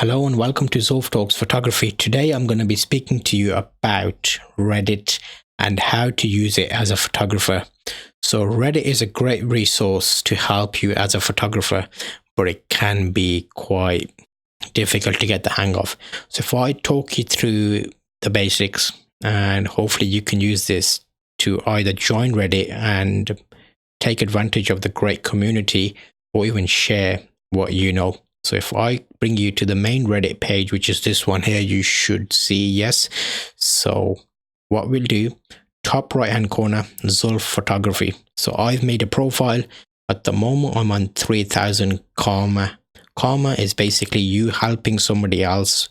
Hello and welcome to Zulf Talks Photography. Today I'm going to be speaking to you about Reddit and how to use it as a photographer. So Reddit is a great resource to help you as a photographer, but it can be quite difficult to get the hang of. So if I talk you through the basics, and hopefully you can use this to either join Reddit and take advantage of the great community or even share what you know. So if I bring you to the main Reddit page, which is this one here, you should see yes. So what we'll do, top right hand corner, Zulf photography. So I've made a profile. At the moment I'm on 3000 karma. Karma is basically you helping somebody else,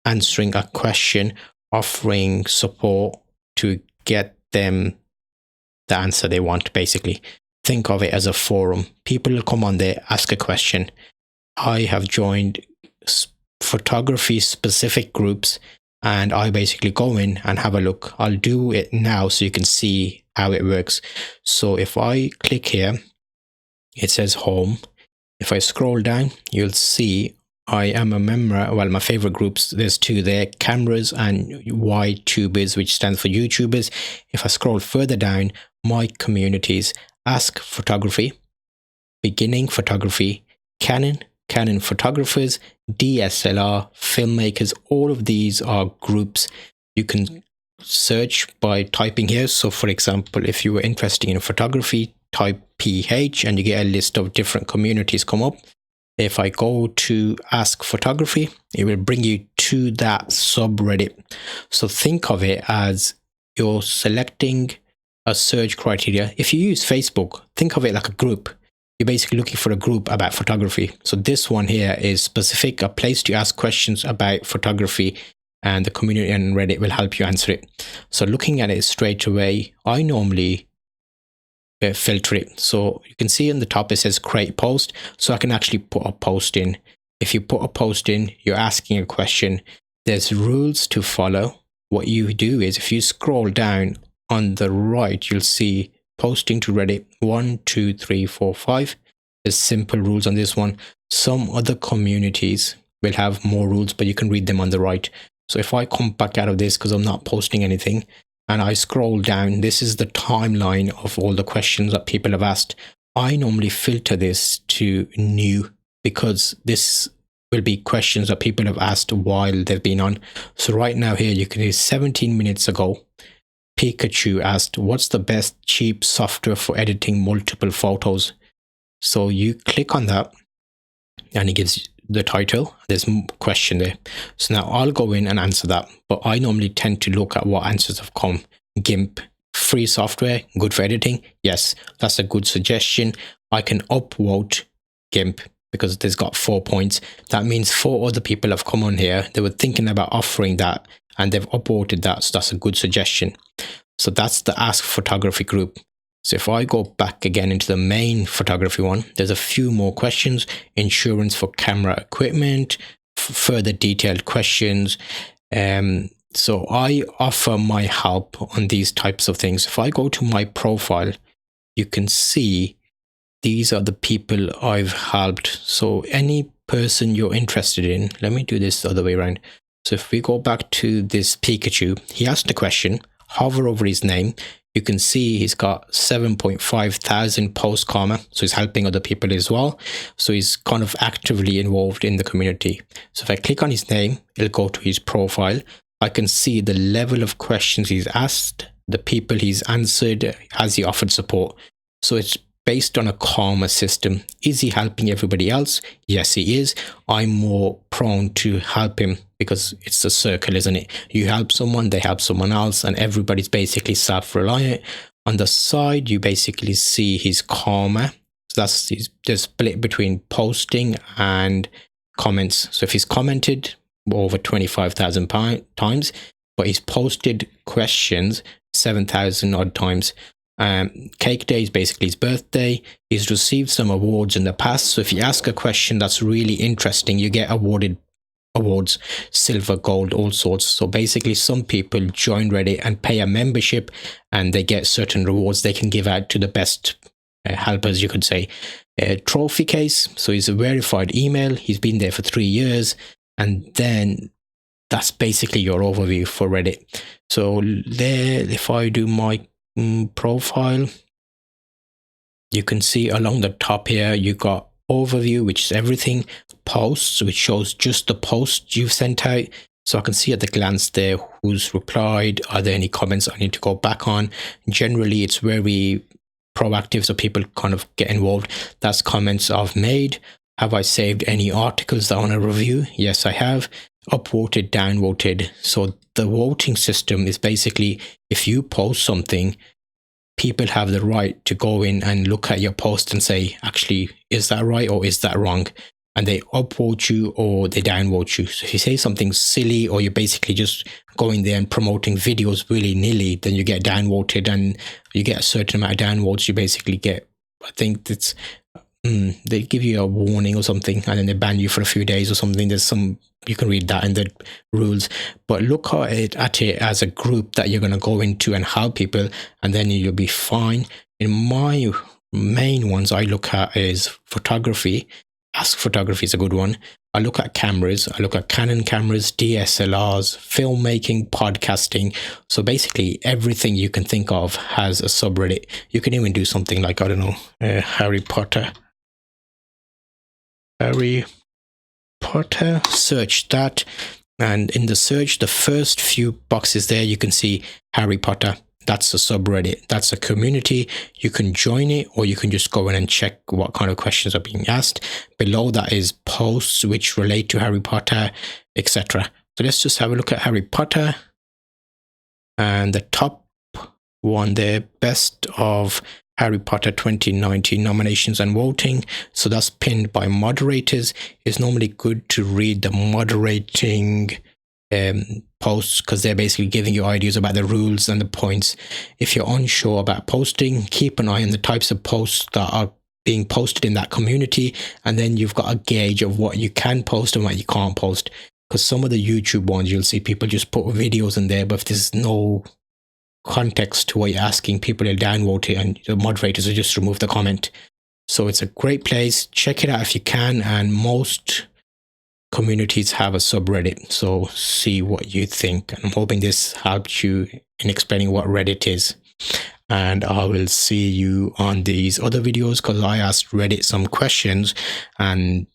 answering a question, offering support to get them the answer they want. Basically think of it as a forum. People will come on there, ask a question. I have joined photography specific groups and I basically go in and have a look. I'll do it now so you can see how it works. So if I click here, it says home. If I scroll down, you'll see I am a member. Well, my favorite groups, there's two there, cameras and YTubers, which stands for YouTubers. If I scroll further down, my communities, ask photography, beginning photography, Canon photographers, DSLR, filmmakers, all of these are groups you can search by typing here. So for example, if you were interested in photography, type PH and you get a list of different communities come up. If I go to ask photography, it will bring you to that subreddit. So think of it as you're selecting a search criteria. If you use Facebook, think of it like a group. You're basically looking for a group about photography. So this one here is specific, a place to ask questions about photography, and the community and Reddit will help you answer it. So looking at it straight away, I normally filter it. So you can see on the top, it says create post. So I can actually put a post in. If you put a post in, you're asking a question. There's rules to follow. What you do is if you scroll down on the right, you'll see posting to Reddit 1, 2, 3, 4, 5. There's simple rules on this one. Some other communities will have more rules, but you can read them on the right. So if I come back out of this because I'm not posting anything and I scroll down, this is the timeline of all the questions that people have asked. I normally filter this to new because this will be questions that people have asked while they've been on. So right now here you can see 17 minutes ago, Pikachu asked, what's the best cheap software for editing multiple photos? So you click on that and it gives the title. There's a question there. So now I'll go in and answer that. But I normally tend to look at what answers have come. GIMP, free software, good for editing. Yes, that's a good suggestion. I can upvote GIMP because there's got 4 points. That means 4 other people have come on here. They were thinking about offering that and they've upvoted that. So that's a good suggestion. So that's the Ask Photography group. So if I go back again into the main photography one, there's a few more questions, insurance for camera equipment, further detailed questions. So I offer my help on these types of things. If I go to my profile, you can see these are the people I've helped. So any person you're interested in, let me do this the other way around. So if we go back to this Pikachu, he asked a question, hover over his name. You can see he's got 7.5 thousand post karma. So he's helping other people as well. So he's kind of actively involved in the community. So if I click on his name, it'll go to his profile. I can see the level of questions he's asked, the people he's answered, has he offered support. So it's based on a karma system. Is he helping everybody else? Yes, he is. I'm more prone to help him because it's a circle, isn't it? You help someone, they help someone else, and everybody's basically self-reliant. On the side, you basically see his karma. So that's the split between posting and comments. So if he's commented over 25,000 times, but he's posted questions 7,000 odd times. Cake Day is basically his birthday. He's received some awards in the past. So if you ask a question that's really interesting, you get awarded awards, silver, gold, all sorts. So basically some people join Reddit and pay a membership and they get certain rewards they can give out to the best helpers, you could say. Trophy case, so he's a verified email. He's been there for 3 years. And then that's basically your overview for Reddit. So there, if I do my profile, you can see along the top here, you got overview, which is everything, posts, which shows just the posts you've sent out. So I can see at the glance there who's replied. Are there any comments I need to go back on? Generally, it's very proactive, so people kind of get involved. That's comments I've made. Have I saved any articles that I want to review? Yes, I have. Upvoted, downvoted. So the voting system is basically, if you post something, people have the right to go in and look at your post and say, actually, is that right or is that wrong? And they upvote you or they downvote you. So if you say something silly or you're basically just going there and promoting videos willy-nilly, then you get downvoted, and you get a certain amount of downvotes. You basically get, I think it's, they give you a warning or something, and then they ban you for a few days or something. There's some, you can read that in the rules, but look at it as a group that you're going to go into and help people, and then you'll be fine. In my main ones I look at is photography. Ask Photography is a good one. I look at cameras. I look at Canon cameras, DSLRs, filmmaking, podcasting. So basically everything you can think of has a subreddit. You can even do something like, I don't know, Harry Potter, search that. And in the search, the first few boxes there, you can see Harry Potter. That's a subreddit. That's a community. You can join it, or you can just go in and check what kind of questions are being asked. Below that is posts which relate to Harry Potter, etc. So let's just have a look at Harry Potter. And the top one there, best of Harry Potter 2019 nominations and voting. So that's pinned by moderators. It's normally good to read the moderating posts, because they're basically giving you ideas about the rules and the points. If you're unsure about posting, keep an eye on the types of posts that are being posted in that community, and then you've got a gauge of what you can post and what you can't post. Because some of the YouTube ones, you'll see people just put videos in there, but if there's no context to what you're asking, people will downvote it, and the moderators will just remove the comment. So it's a great place. Check it out if you can, and most communities have a subreddit, so see what you think. And I'm hoping this helped you in explaining what Reddit is. And I will see you on these other videos, because I asked Reddit some questions and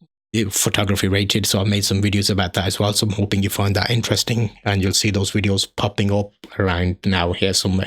photography rated, so I made some videos about that as well. So I'm hoping you find that interesting, and you'll see those videos popping up around now here somewhere.